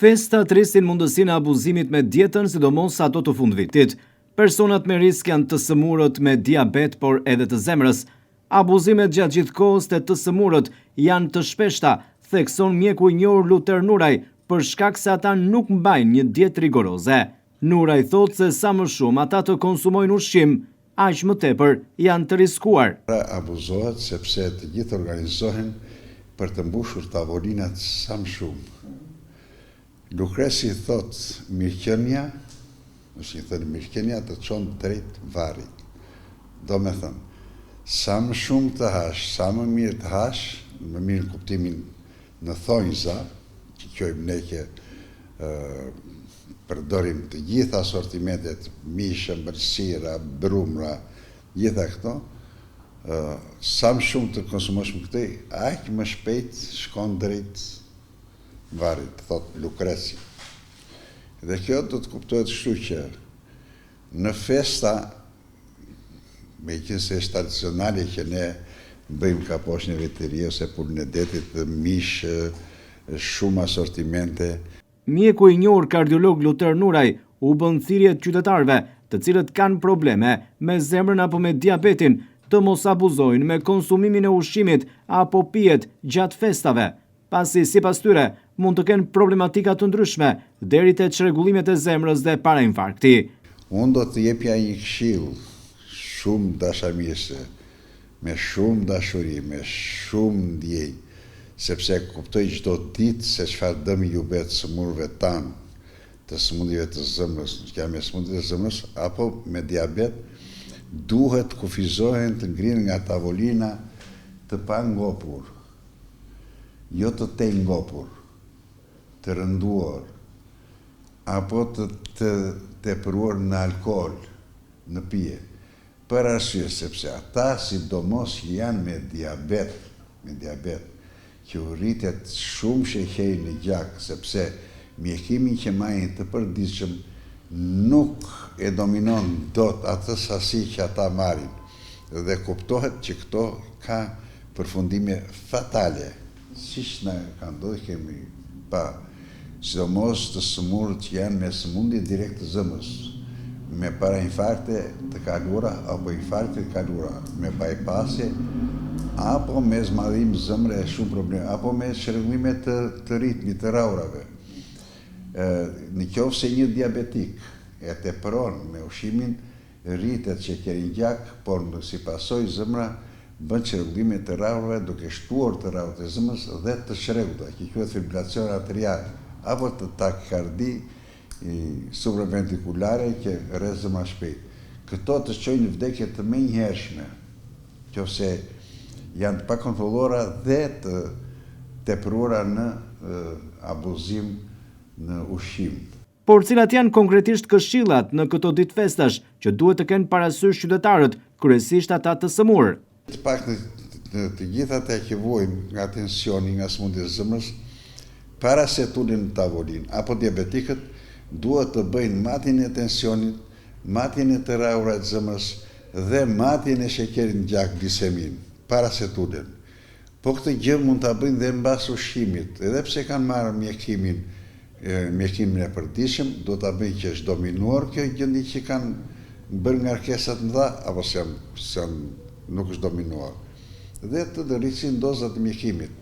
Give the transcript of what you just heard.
Festa trisin mundësinë e abuzimit me dietën, sidomos ato të fundvitit. Personat me risk janë të sëmurët me diabet, por edhe të zemrës. Abuzimet gjatë gjithë kohës të sëmurët janë të shpeshta, thekson mjeku i njohur Luter Nuraj, për shkak se ata nuk mbajnë një dietë rigoroze. Nuraj thotë se sa më shumë ata të konsumojnë ushqim, aq më tepër janë të riskuar. Abuzohet sepse të gjithë organizohen për të mbushur tavolinat sa më shumë. Lukreci thot mirëqenia, mirëqenia të çon drejt varrit. Do me thënë, sa më shumë të hash, sa më mirë të hash, më mirë në kuptimin në thonjza, që quajmë ne që përdorim të gjitha asortimentet, mishë, mbërësira, brumra, gjitha këto, sa më shumë të konsumosh më këtej, aq më shpejt shkon drejt varrit, thot Lukreci. Dhe kjo do të kuptohet kështu që në festa, me qenë se është tradicionale që ne bëjmë ka poshtë një vetëri ose pulën e detit, mish, shumë asortimente. Mjeku i njohur kardiolog Luter Nuraj u bën thirrje qytetarëve, të cilët kanë probleme me zemrën apo me diabetin, të mos abuzojnë me konsumimin e ushqimit apo pijet gjatë festave, pasi sipas tyre mund të kenë problematika të ndryshme deri te çrregullimet e zemrës dhe parainfarkti. Unë do të jepja një këshill shumë dashamirëse, me shumë dashuri, me shumë ndjenjë, sepse kuptoj çdo ditë se çfarë dëmi ju bëhet sëmurëve tanë, të sëmundjeve të zemrës, me sëmundjet e zemrës apo me diabet, duhet kufizohen të ngrihen nga tavolina të pa ngopur, jo të te ngopur, të rënduar, apo të tepruar në alkool, në pije. Për arsye sepse ata sidomos janë me diabet, që u rritet shumë sheqeri në gjak, sepse mjekimin që marrin të përditshëm nuk e dominon dot atë sasi që ata marrin. Dhe kuptohet që këto ka përfundime fatale. Siç na ka ndodhur kemi pa, sidomos të sëmurët që janë me sëmundje direkt të zemrës, me parainfarkte të kaluara apo infarkte të kaluara, me bypasse apo me zmadhim zemre e shumë probleme, apo me çrregullime të ritmit të raurave. Në qoftë se një diabetik e tepron me ushqimin, rritet sheqeri në gjak, por si pasojë zemra bën çrregullime të raurave duke shtuar të raurat e zemrës dhe të çrregullta, që quhet fibrilacion arterial, apo të takikardi supraventrikulare që rreth zemra shpejt. Këto të çojnë në vdekje të menjëhershme, nëse janë të pakontrolluara dhe të tepruara në abuzim në ushqim. Por cilat janë konkretisht këshillat në këto ditë festash që duhet të kenë parasysh qytetarët, kryesisht ata të sëmurë? Të paktën të gjithë ata që vuajnë nga tensioni, nga sëmundjet e zemrës, para se të ulen në tavolinë, apo diabetikët duhet të bëjnë matjen e tensionit, matjen e të raurave të zemrës dhe matjen e sheqerit në gjak, glisemin, para se të ulen. Po këtë gjë mund ta bëjnë dhe mbas ushqimit, edhe pse kanë marrë mjekimin e përditshëm, do ta bëjnë që është dominuar kjo gjendje që kanë bërë ngarkesat mëdha apo se nuk është dominuar. Dhe të rrisin dozat e mjekimit.